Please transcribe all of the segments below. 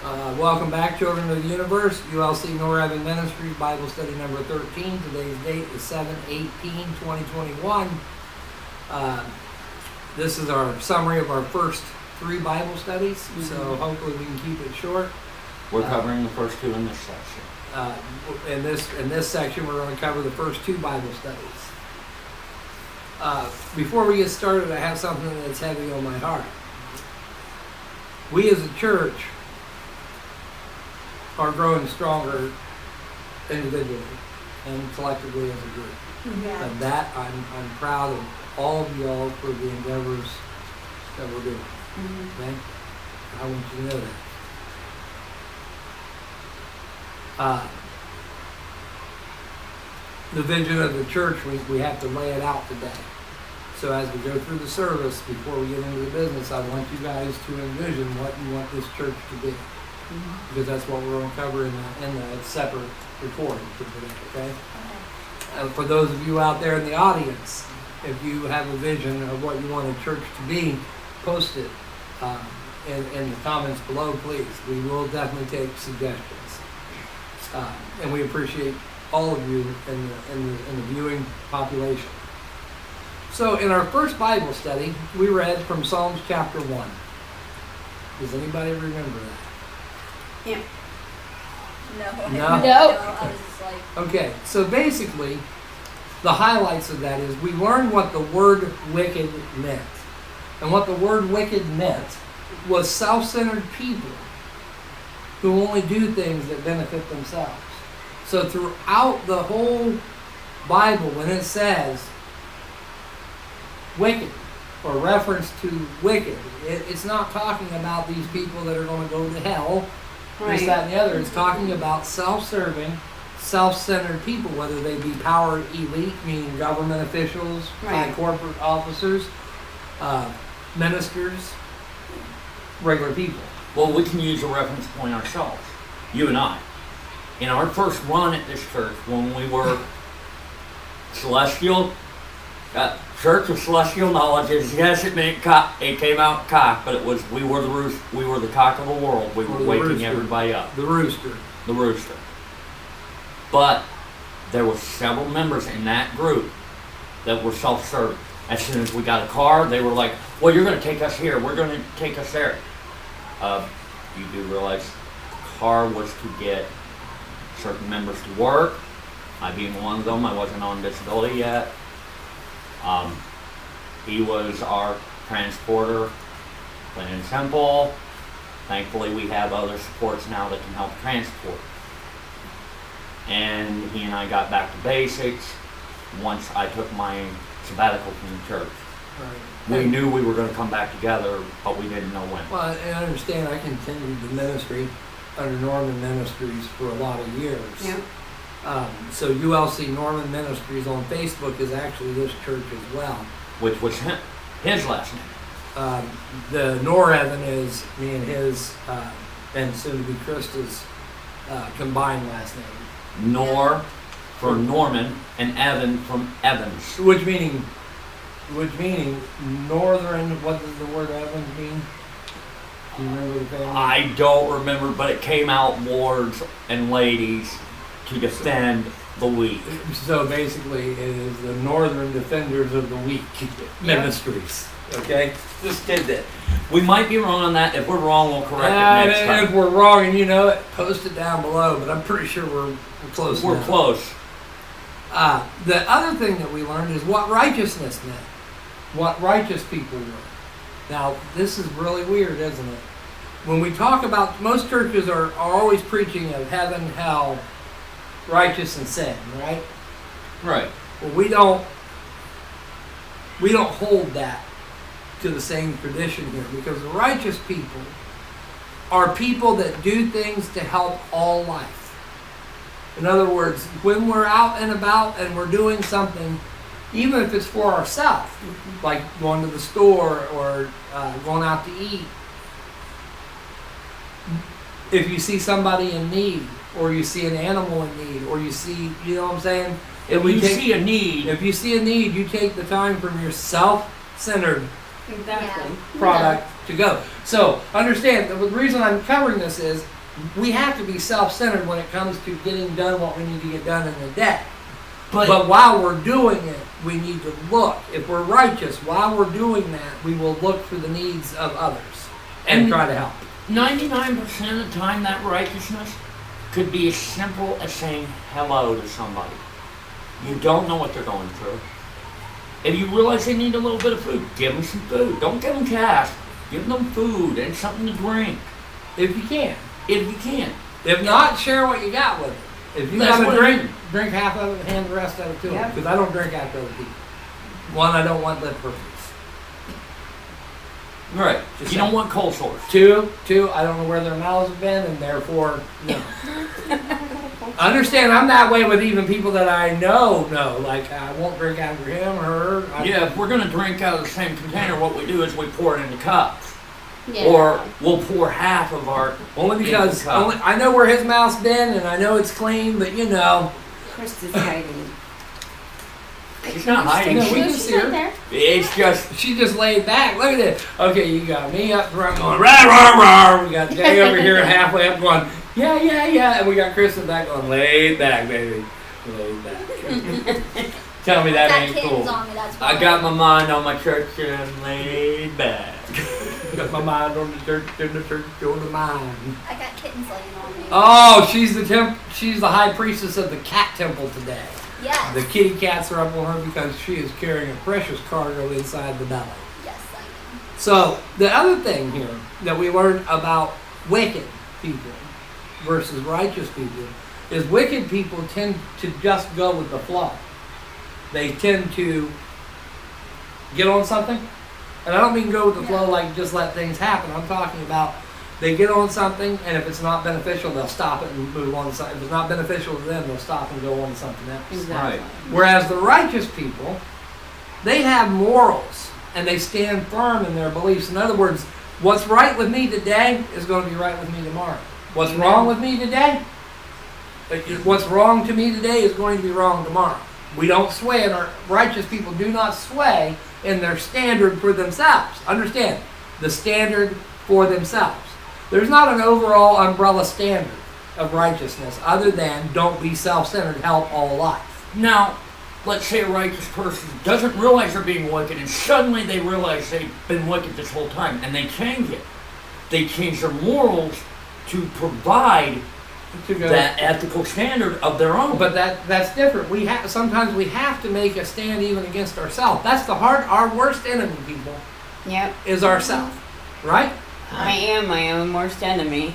Welcome back, children of the universe. ULC Newark Ministries Bible study number 13. Today's date is 7/18/2021. This is our summary of our first 3 Bible studies, so hopefully we can keep it short. We're covering the first 2 in this section. In this section, we're going to cover the first 2 Bible studies. Before we get started, I have something that's heavy on my heart. We as a church are growing stronger individually and collectively as a group. Yeah. And that I'm proud of all of y'all for the endeavors that we're doing. Okay? I want you to know that. The vision of the church, we have to lay it out today. So as we go through the service, before we get into the business, I want you guys to envision what you want this church to be. Because that's what we're going to cover in the separate recording for today, okay? For those of you out there in the audience, if you have a vision of what you want a church to be, post it in the comments below, please. We will definitely take suggestions. And we appreciate all of you in the viewing population. So in our first Bible study, we read from Psalms chapter 1. Does anybody remember that? Yeah. No? I was just like... Okay, so basically, the highlights of that is we learned what the word wicked meant. And what the word wicked meant was self-centered people who only do things that benefit themselves. So throughout the whole Bible, when it says wicked, or reference to wicked, it's not talking about these people that are going to go to hell, this, that, and the other. It's talking about self-serving, self-centered people, whether they be power elite, meaning government officials, high corporate officers, ministers, regular people. Well, we can use a reference point ourselves, you and I. In our first run at this church, when we were celestial, Church of Celestial Knowledge, yes, it came out cock, but it was we were the cock of the world. We were waking everybody up. The rooster. The rooster. But there were several members in that group that were self-serving. As soon as we got a car, they were like, "Well, you're going to take us here. We're going to take us there." You do realize the car was to get certain members to work. I being one of them, I wasn't on disability yet. He was our transporter, plain and simple. Thankfully, we have other supports now that can help transport. And he and I got back to basics once I took my sabbatical from the church. Right. We knew we were going to come back together, but we didn't know when. Well, and I understand I continued the ministry under Norman Ministries for a lot of years. Yeah. So ULC Norman Ministries on Facebook is actually this church as well. Which was his last name. The Norevan is me and his, and soon to be Krista's combined last name. Nor from Norman and Evan from Evans. Which meaning northern. What does the word Evans mean? Do you remember the family? I don't remember, but it came out lords and ladies to defend the weak. So basically, it is the Northern Defenders of the Weak Ministries. Okay, just did that. We might be wrong on that. If we're wrong, we'll correct it next time. If we're wrong and you know it, post it down below. But I'm pretty sure we're close. We're close. The other thing that we learned is what righteousness meant. What righteous people were. Now, this is really weird, isn't it? When we talk about, most churches are always preaching of heaven, hell, righteous and sin, right? Right. Well, we don't hold that to the same tradition here, because the righteous people are people that do things to help all life. In other words, when we're out and about and we're doing something, even if it's for ourselves, like going to the store or going out to eat, if you see somebody in need, or you see an animal in need, or you see, you know what I'm saying? If you see a need, you take the time from your self-centered Exactly. product to go. So understand, the reason I'm covering this is we have to be self-centered when it comes to getting done what we need to get done in the day. But while we're doing it, we need to look. If we're righteous, while we're doing that, we will look for the needs of others and try to help. 99% of the time, that righteousness could be as simple as saying hello to somebody. You don't know what they're going through. If you realize they need a little bit of food, give them some food. Don't give them cash. Give them food and something to drink. If you can. If you can. If not, share what you got with it. If you That's got a what I drink, mean. drink half of it and hand the rest of it to them. Yep. Because I don't drink after other people. One, I don't want lip purpose. Right. Just You don't want cold sores. Two, I don't know where their mouths have been, and therefore, no. Understand, I'm that way with even people that I know. Like, I won't drink after him or her. Yeah, if we're going to drink out of the same container, what we do is we pour it into cups. Yeah. Or we'll pour half of our Only because into cup. I know where his mouth's been, and I know it's clean, but you know. Krista's hiding. She's not hiding. No, we can She's see her. right there. It's just She just laid back. Look at it. Okay, you got me up front going rah rah rah. We got Jay over here halfway up going yeah, and we got Kristen back going laid back, baby, laid back. Tell me that Got ain't kittens cool. on me, that's why. I got my mind on my church and laid back. Got my mind on the church on the mind. I got kittens laying on me. Oh, she's the high priestess of the cat temple today. Yes. The kitty cats are up on her because she is carrying a precious cargo inside the belly. Yes, I am. So, the other thing here that we learned about wicked people versus righteous people is wicked people tend to just go with the flow. They tend to get on something. And I don't mean go with the flow like just let things happen. I'm talking about they get on something, and if it's not beneficial, they'll stop it and move on. If it's not beneficial to them, they'll stop and go on to something else. Exactly. Right. Whereas the righteous people, they have morals and they stand firm in their beliefs. In other words, what's right with me today is going to be right with me tomorrow. What's Amen. wrong with me today? What's wrong to me today is going to be wrong tomorrow. We don't sway, and our righteous people do not sway in their standard for themselves. Understand, the standard for themselves. There's not an overall umbrella standard of righteousness other than don't be self-centered, help all life. Now, let's say a righteous person doesn't realize they're being wicked, and suddenly they realize they've been wicked this whole time, and they change it. They change their morals to provide that ethical standard of their own. But that's different. Sometimes we have to make a stand even against ourselves. That's our worst enemy, people, Yep. is ourselves, right? I am my own worst enemy.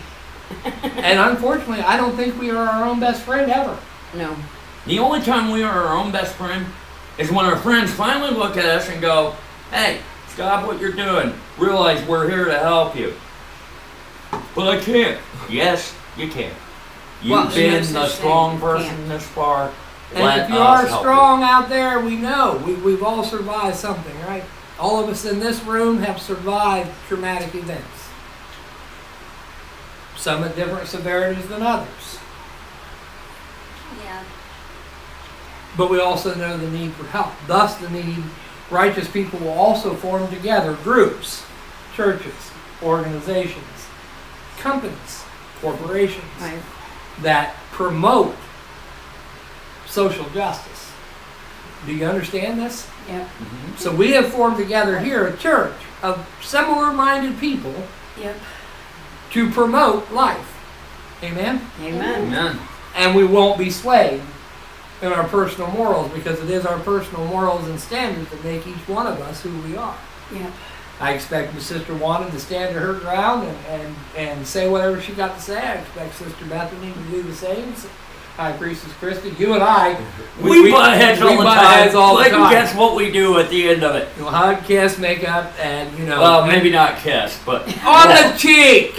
And unfortunately, I don't think we are our own best friend ever. No. The only time we are our own best friend is when our friends finally look at us and go, hey, stop what you're doing. Realize we're here to help you. But I can't. Yes, you can. Well, You've been there's the no such strong thing. You person can't. this far. And Let if you us are help strong out there, we know. We've all survived something, right? All of us in this room have survived traumatic events. Some at different severities than others. Yeah. But we also know the need for help. Thus, the need, righteous people will also form together groups, churches, organizations, companies, corporations Right. that promote social justice. Do you understand this? Yep. Mhm. So we have formed together here a church of similar-minded people Yep. to promote life. Amen? Amen. Amen. And we won't be swayed in our personal morals because it is our personal morals and standards that make each one of us who we are. Yep. I expect Sister Wanda to stand to her ground and say whatever she got to say. I expect Sister Bethany to do the same. High Priestess Christy, you and I, We butt heads all the butt time. heads all the Let time. you guess what we do at the end of it. You'll hug, kiss, make up, and Well, maybe not kiss, but on the cheek.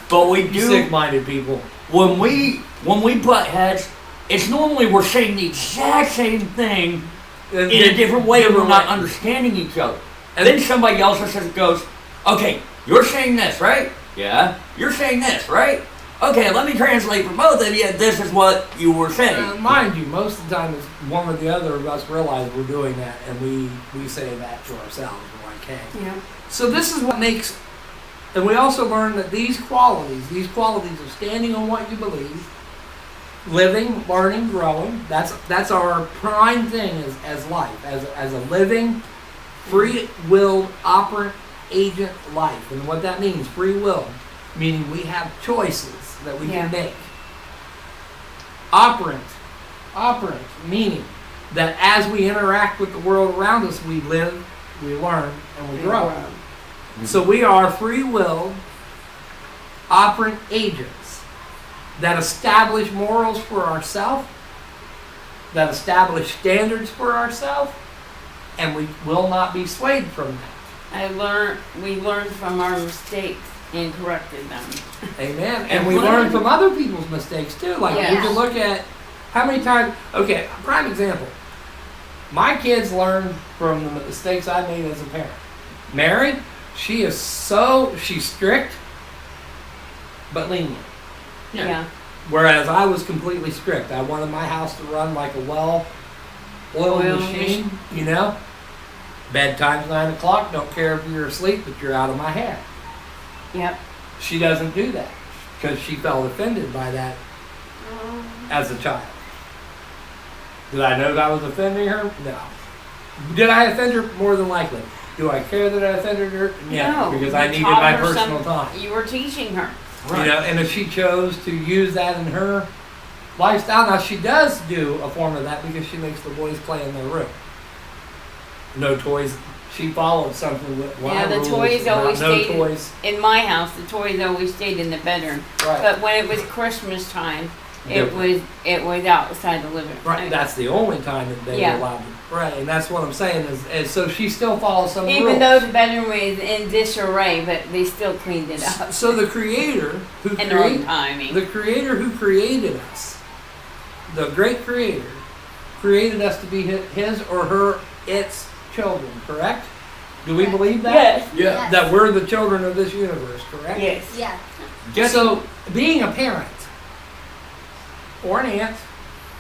but we You do. sick-minded people. When we butt heads, it's normally we're saying the exact same thing in a different way, and we're not understanding each other. And then somebody else just goes, "Okay, you're saying this, right? Yeah. You're saying this, right? Okay, let me translate for both of you. This is what you were saying." Mind you, most of the time it's one or the other of us realize we're doing that, and we say that to ourselves. We're like, hey. Yep. So this is what makes, and we also learn that these qualities of standing on what you believe, living, learning, growing, that's our prime thing as life, as a living, free-willed, operant, agent life. And what that means, free will, meaning we have choices that we can make. Operant, meaning that as we interact with the world around us, we live, we learn, and we grow. So we are free-willed, operant agents that establish morals for ourselves, that establish standards for ourselves, and we will not be swayed from that. We learned from our mistakes and corrected them. Amen. And we learn from other people's mistakes too. Like you can look at how many times, okay, prime example. My kids learn from the mistakes I made as a parent. Mary, she's strict, but lenient. Yeah. Whereas I was completely strict. I wanted my house to run like a well-oiled machine, you know? Bedtime's 9 o'clock, don't care if you're asleep, but you're out of my hair. Yep. She doesn't do that because she felt offended by that as a child. Did I know that I was offending her? No. Did I offend her? More than likely. Do I care that I offended her? No, because I needed my personal time. You were teaching her. Right. You know, and if she chose to use that in her lifestyle, now she does do a form of that because she makes the boys play in their room. No toys. She followed something with the toys always stayed toys. In my house. The toys always stayed in the bedroom. Right. But when it was Christmas time, it was outside the living room. Right. That's the only time that they were allowed to. Right. And that's what I'm saying is so she still follows some rules. Even though the bedroom was in disarray, but they still cleaned it up. So the Creator who created us, the great Creator, created us to be his or her, its children, correct? Do we believe that? Yes. Yeah. Yes. That we're the children of this universe, correct? Yes. Yeah. So being a parent or an aunt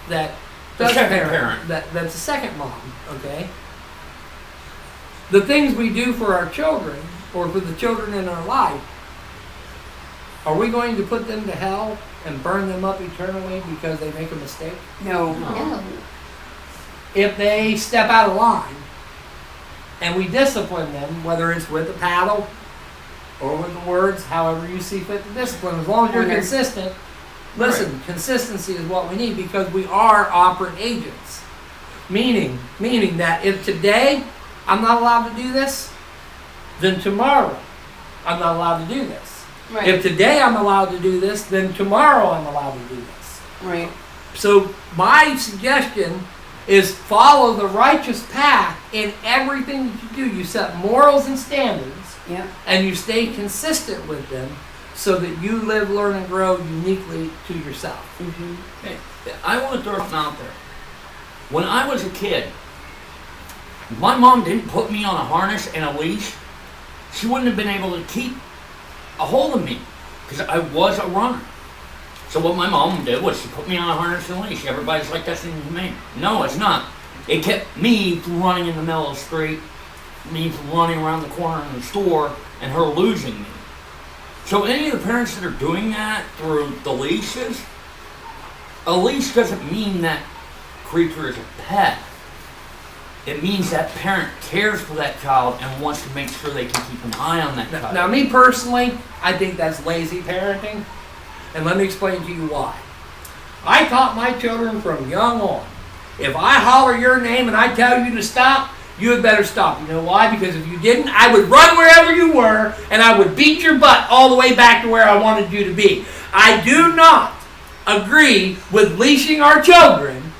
that does parent. That's a second mom, okay? The things we do for our children or for the children in our life, are we going to put them to hell and burn them up eternally because they make a mistake? No. No. If they step out of line and we discipline them, whether it's with a paddle or with the words, however you see fit to discipline, as long as you're consistent. Listen, consistency is what we need because we are operant agents. Meaning that if today I'm not allowed to do this, then tomorrow I'm not allowed to do this. Right. If today I'm allowed to do this, then tomorrow I'm allowed to do this. Right. So my suggestion is follow the righteous path in everything that you do. You set morals and standards, and you stay consistent with them so that you live, learn, and grow uniquely to yourself. Mm-hmm. Hey, I want to throw something out there. When I was a kid, my mom didn't put me on a harness and a leash. She wouldn't have been able to keep a hold of me because I was a runner. So what my mom did was she put me on a harness and a leash. Everybody's like, that's inhumane. No, it's not. It kept me from running in the middle of the street, me from running around the corner in the store, and her losing me. So any of the parents that are doing that through the leashes, a leash doesn't mean that creature is a pet. It means that parent cares for that child and wants to make sure they can keep an eye on that child. Now, me personally, I think that's lazy parenting, and let me explain to you why. I taught my children from young on, if I holler your name and I tell you to stop, you had better stop. You know why? Because if you didn't, I would run wherever you were, and I would beat your butt all the way back to where I wanted you to be. I do not agree with leashing our children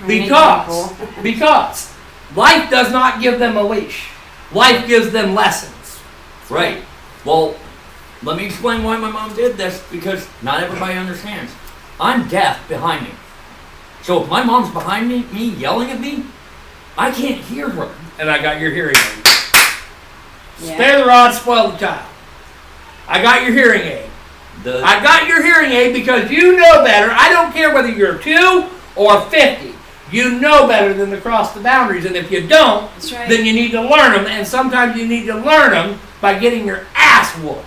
because life does not give them a leash. Life gives them lessons. Right. Well, let me explain why my mom did this, because not everybody understands. I'm deaf behind me. So if my mom's behind me yelling at me, I can't hear her. And I got your hearing aid. Spare the rod, spoil the child. I got your hearing aid. I got your hearing aid because you know better. I don't care whether you're 2 or 50. You know better than to cross the boundaries. And if you don't, then you need to learn them. And sometimes you need to learn them by getting your ass whooped.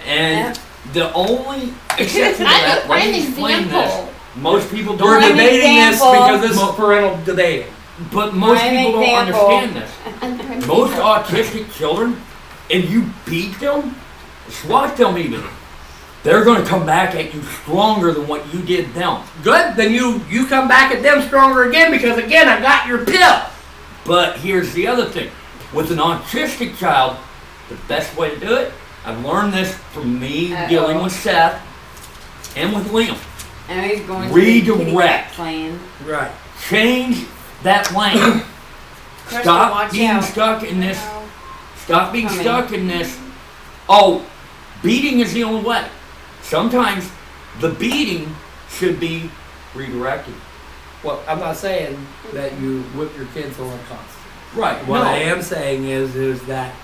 And the only exception to I'm that, a let prime me explain this. example. Most people We're don't, an debating this example. because this is parental debating. but most Prime people don't example. understand this. I'm prime Most example. autistic children, if you beat them, swat them even, they're going to come back at you stronger than what you did them. Good, then you come back at them stronger again because again I got your pill. But here's the other thing. With an autistic child, the best way to do it, I've learned this from me dealing with Seth and with Liam. And he's going to the kitty cat Redirect. playing. Right. Change that lane. Crystal, Stop watch being out. stuck in this. No. Stop being Coming. stuck in this. Oh, beating is the only way. Sometimes the beating should be redirected. Well, I'm not saying that you whip your kids on a constant. Right. What I am saying is that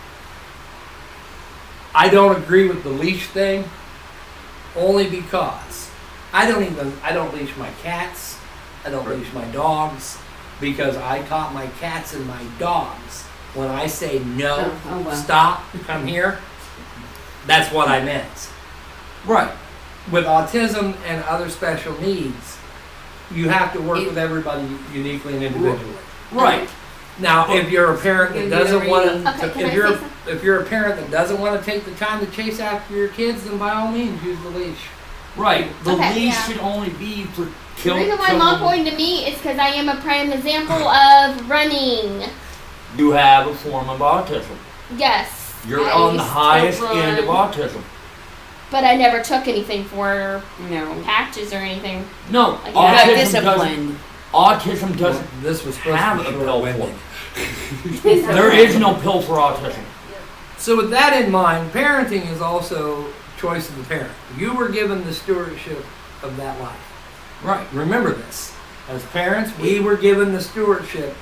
I don't agree with the leash thing only because I don't leash my cats, I don't leash my dogs because I taught my cats and my dogs when I say no, well. stop, come here, that's what I meant. Right. With autism and other special needs, you have to work with everybody uniquely and individually. Right. Now, if you're a parent that Give doesn't me a want reading. to, Okay, can I if say you're something? if you're a parent that doesn't want to take the time to chase after your kids, then by all means use the leash. Right. The Okay, leash yeah. should only be for The children. reason why mom pointed to me is because I am a prime example of running. You have a form of autism. Yes. You're I on the used to highest end of run, autism. But I never took anything for No. patches or anything. No, Like, You got autism doesn't. disciplined. Autism doesn't This was supposed have to a be pill short-winded. for it. There is no pill for autism. So with that in mind, parenting is also choice of the parent. You were given the stewardship of that life. Right. Remember this. As parents, we were given the stewardship.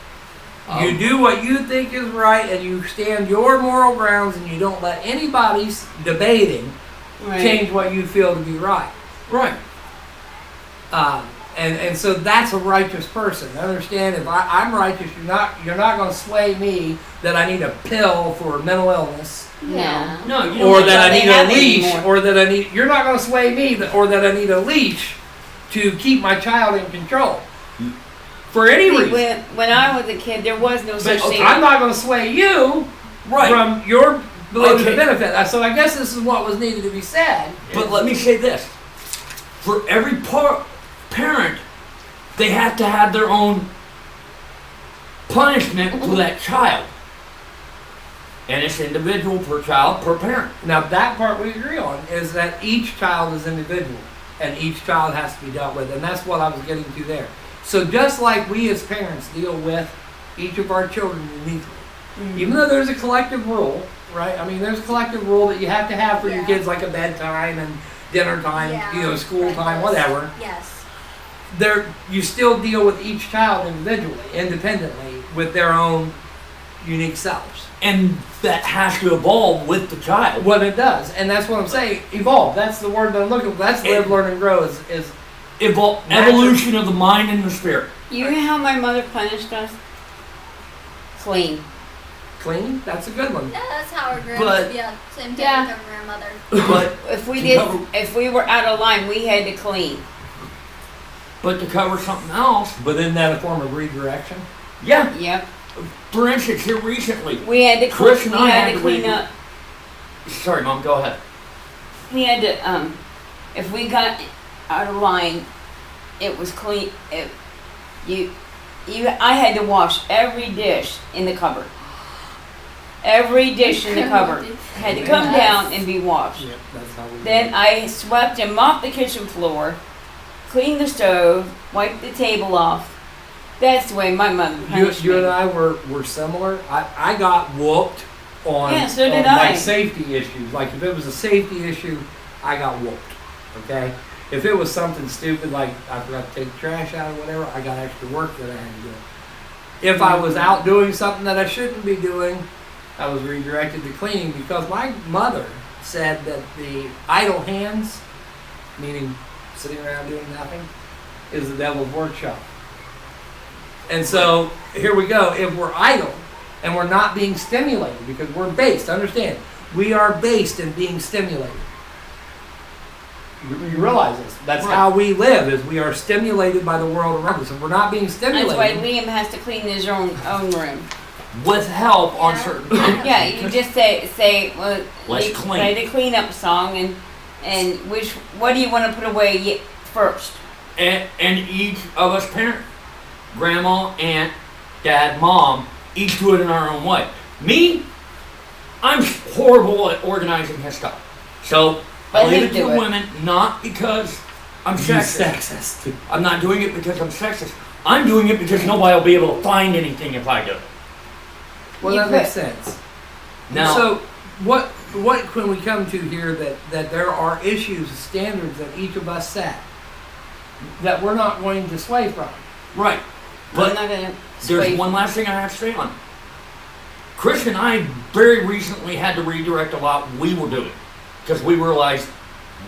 You do what you think is right and you stand your moral grounds and you don't let anybody's debating Right. change what you feel to be right. Right. And so that's a righteous person. Understand, if I'm righteous, you're not going to sway me that I need a pill for mental illness, Yeah. No, you or don't that I they need a have it leash, anymore. or that I need. You're not going to sway me, or that I need a leash to keep my child in control for any See, reason. when I was a kid, there was no such But thing. I'm not going to sway you Right. from your belief Okay. and benefit. So I guess this is what was needed to be said. But let me say this. For every parent, they have to have their own punishment for that child. And it's individual per child, per parent. Now that part we agree on is that each child is individual and each child has to be dealt with, and that's what I was getting to there. So just like we as parents deal with each of our children uniquely, even though there's a collective rule, right? I mean, there's a collective rule that you have to have for your Yeah. kids, like a bedtime and dinner time, school time, whatever. Yes. You still deal with each child individually, independently, with their own unique selves. And that has to evolve with the child. What it does, and that's what I'm saying. Evolve. That's the word that I'm looking for. That's live, learn, and grow. Is Evolution of the mind and the spirit. You know how my mother punished us? Clean. clean. That's a good one. Yeah, that's how our But- grandmother. Yeah, same thing Yeah. with our grandmother. But If we were out of line, we had to clean. to cover something else, But isn't that a form of redirection? yeah. Yep. For instance, here recently, We had to Chris and I we had had to to clean leave- up. sorry, Mom, go ahead. We had to if we got out of line, it was clean. I had to wash every dish in the cupboard. Every dish in the cupboard had to come down and be washed. Yep, that's how we. Then I swept and mopped the kitchen floor, cleaned the stove, wiped the table off. That's the way my mother punished You me. and I were similar. I got whooped on, Yeah, so did on I. like safety issues. Like if it was a safety issue, I got whooped. Okay. If it was something stupid like I forgot to take the trash out or whatever, I got extra work that I had to do. If I was out doing something that I shouldn't be doing, I was redirected to cleaning because my mother said that the idle hands, meaning sitting around doing nothing, is the devil's workshop. And so here we go. If we're idle, and we're not being stimulated because we're based. Understand, we are based in being stimulated. You realize this. That's Right. how we live, is we are stimulated by the world around us. If we're not being That's why stimulated, Liam has to clean his own room. With help on certain things. Yeah, you just say well, Let's you clean. play the cleanup song and what do you want to put away first? And each of us parents, grandma, aunt, dad, mom, each do it in our own way. Me, I'm horrible at organizing his stuff. So I Let leave him it do to it. women, not because I'm you sexist. sexist. I'm not doing it because I'm sexist. I'm doing it because nobody will be able to find anything if I do it. Well, You that could. makes sense. Now, So what can we come to here that there are issues, standards that each of us set that we're not going to sway from? right. I'm But not gonna there's sway- one last thing I have to say on it. Chris and I very recently had to redirect a lot we were doing because we realized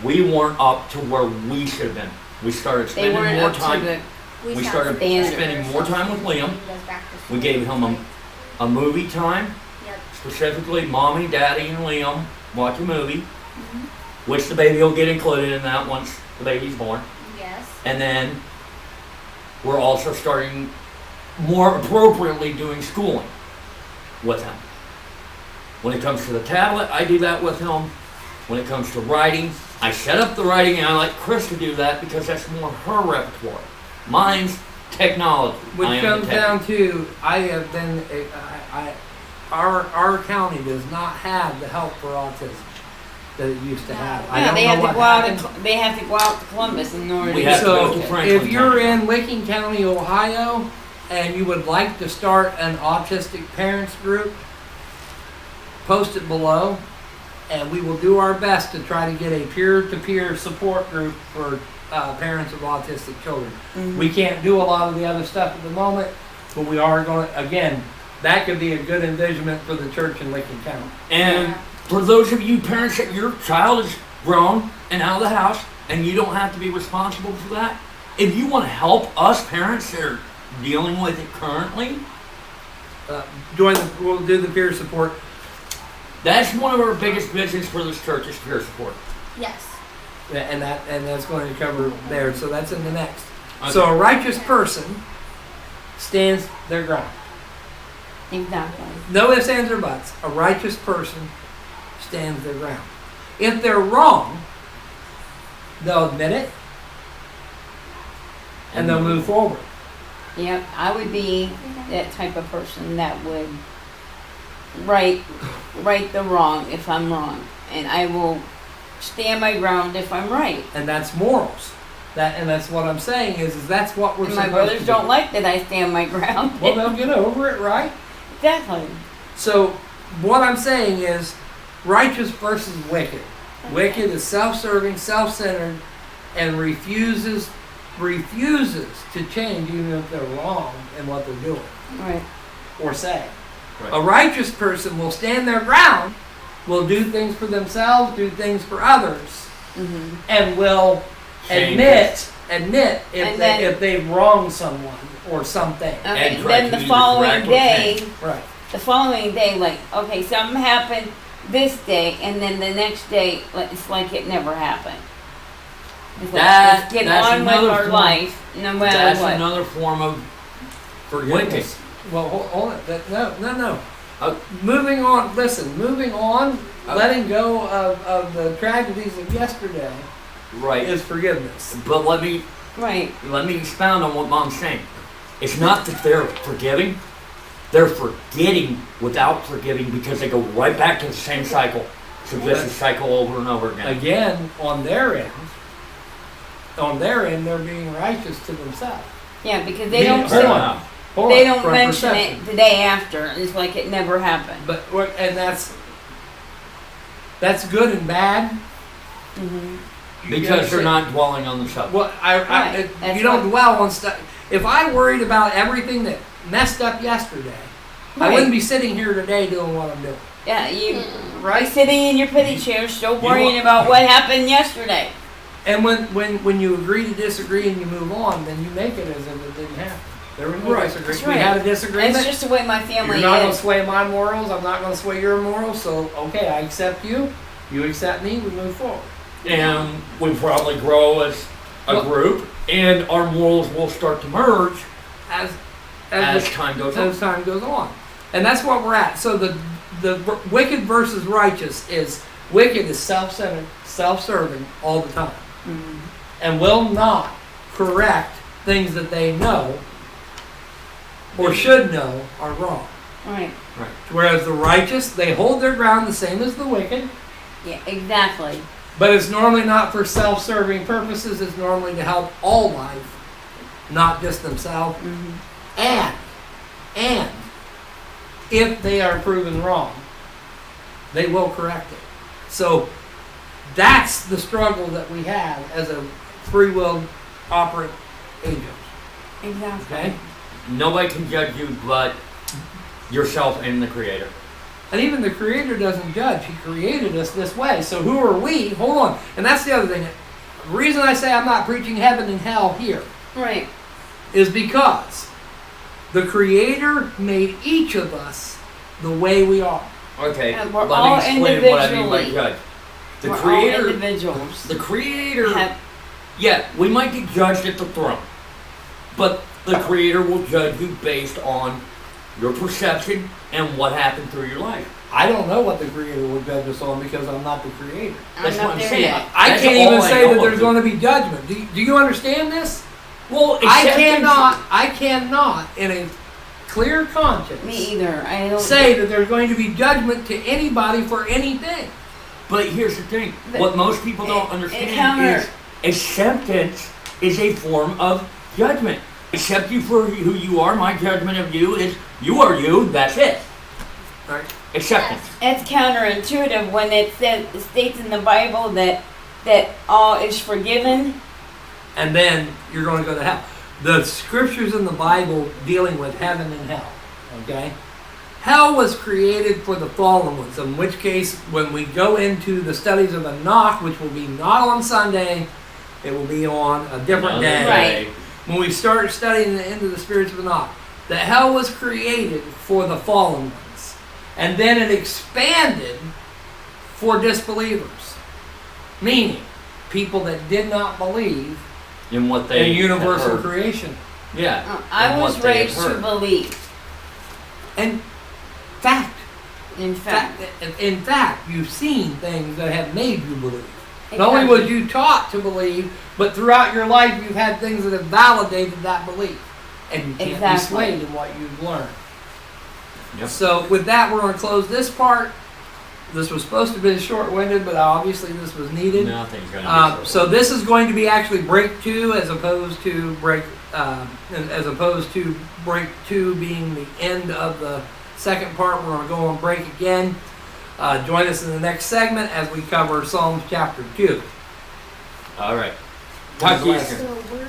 we weren't up to where we should have been. We started They spending weren't more up time. to the We stopped started standards. spending more time with Liam. He goes back to We school. gave him a movie time, Yep. specifically mommy, daddy, and Liam watch a movie, which the baby will get included in that once the baby's born. Yes. And then we're also starting more appropriately doing schooling with him. When it comes to the tablet, I do that with him. When it comes to writing, I set up the writing and I like Chris to do that because that's more her repertoire. Mine's technology. Which I am comes the tech- down to, I have been, our county does not have the help for autism that it used to have. I Yeah, don't they know have to what go out. happened. They have to go out to Columbus in order We to have to So go to Franklin if you're County. in Licking County, Ohio, and you would like to start an autistic parents group, post it below, and we will do our best to try to get a peer-to-peer support group for parents of autistic children. Mhm. We can't do a lot of the other stuff at the moment, but we are going to, again, that could be a good envisionment for the church in Licking County. And for those of you parents that your child is grown and out of the house and you don't have to be responsible for that, if you want to help us parents that are dealing with it currently, We'll do the peer support. that's one of our biggest visions for this church is peer support. Yes. And that's going to cover there. So that's in the next. Okay. So a righteous person stands their ground. Exactly. No ifs, ands, or buts. A righteous person stands their ground. If they're wrong, they'll admit it and they'll move forward. Yep, I would be that type of person that would right the wrong if I'm wrong, and I will stand my ground if I'm right. And that's morals. That's what I'm saying is that's what we're And my supposed brothers to don't do. like that I stand my ground. Well, they'll get over it, right? Exactly. So what I'm saying is righteous versus wicked. Wicked is self-serving, self-centered, and refuses to change even if they're wrong in what they're doing Right. or say. Right. A righteous person will stand their ground, will do things for themselves, do things for others, Mm-hmm. and will Change admit if they've wronged someone or something. Okay. And try Then to the either following correct or day, change. Right. like, okay, something happened this day, and then the next day, it's like it never happened. It's like, let's get That's on with another our form- life, no matter That's what. another form of Forgiveness. Well, hold it. No. Uh, Moving on. Listen. Moving on. Uh, Letting go of the tragedies of yesterday right. is forgiveness. But let me Right. expound on what Mom's saying. It's not that they're forgiving; they're forgetting without forgiving because they go right back to the same cycle. So this is cycle over and over again. Again, on their end, they're being righteous to themselves. Yeah, because they Being- don't hold say, on. Hold they on, don't from mention perception. it the day after. It's like it never happened. But that's good and bad. Mm-hmm. Because they're not dwelling on the subject. Well, Right, that's you don't what- dwell on stuff. If I worried about everything that messed up yesterday, I Right. wouldn't be sitting here today doing what I'm doing. Yeah, you Right? sitting in your pity chair, still You worrying want- about what happened yesterday. And when you agree to disagree and you move on, then you make it as if it didn't happen. There was a Right. disagreement. That's We right. had a disagreement. It's just the way my family You're not going to is. sway my morals. I'm not going to sway your morals. So, okay, I accept you. You accept me. We move forward. And we probably grow as a Well- group, and our morals will start to merge As as time goes on. as time goes on. And that's what we're at. So the wicked versus righteous is wicked is self-centered, self-serving all the time, Mhm. and will not correct things that they know or should know are wrong. Right. Whereas the righteous, they hold their ground the same as the wicked, Yeah, exactly. but it's normally not for self-serving purposes. It's normally to help all life, not just themselves. Hmm. And if they are proven wrong, they will correct it. So that's the struggle that we have as a free will operant agent. Exactly. Okay? Nobody can judge you but yourself and the Creator. And even the Creator doesn't judge. He created us this way. So who are we? Hold on. And that's the other thing. The reason I say I'm not preaching heaven and hell here Right. is because the Creator made each of us the way we are. Okay, And we're let all me explain what I mean by individually- judge. The We're all Creator, individuals. the Creator, Have, yeah, we might get judged at the throne, but the Creator will judge you based on your perception and what happened through your life. I don't know what the Creator will judge us on because I'm not the Creator. That's I'm what not I'm there saying. yet. I That's can't all even I say know that of there's it. going to be judgment. Do you understand this? Well, I acceptance- cannot, in a clear conscience, me either. I don't say that there's going to be judgment to anybody for anything. But here's the thing: But what most people don't it understand counter- is acceptance is a form of judgment. Accept you for who you are. My judgment of you is you are you. That's it. Right? Acceptance. It's counterintuitive when it states in the Bible that all is forgiven. And then you're going to go to hell. The scriptures in the Bible dealing with heaven and hell. Okay? Hell was created for the fallen ones, in which case, when we go into the studies of Enoch, which will be not on Sunday, it will be on a different Another day. Right. When we start studying the end of the spirits of Enoch, that hell was created for the fallen ones. And then it expanded for disbelievers. Meaning, people that did not believe In what they in universal have heard. creation. Yeah. I and was what they have raised to heard. believe. And fact, In fact. in fact, you've seen things that have made you believe. Not only was you taught to believe, but throughout your life you've had things that have validated that belief. And you can't Exactly. be swayed in what you've learned. Yep. So with that, we're going to close this part. This was supposed to be short-winded, but obviously this was needed. Nothing's gonna be So this is going to be actually break 2 as opposed to break 2 being the end of the second part. We're going to go on break again. Join us in the next segment as we cover Psalms chapter 2. All right. Talk to you Bless. soon. So we're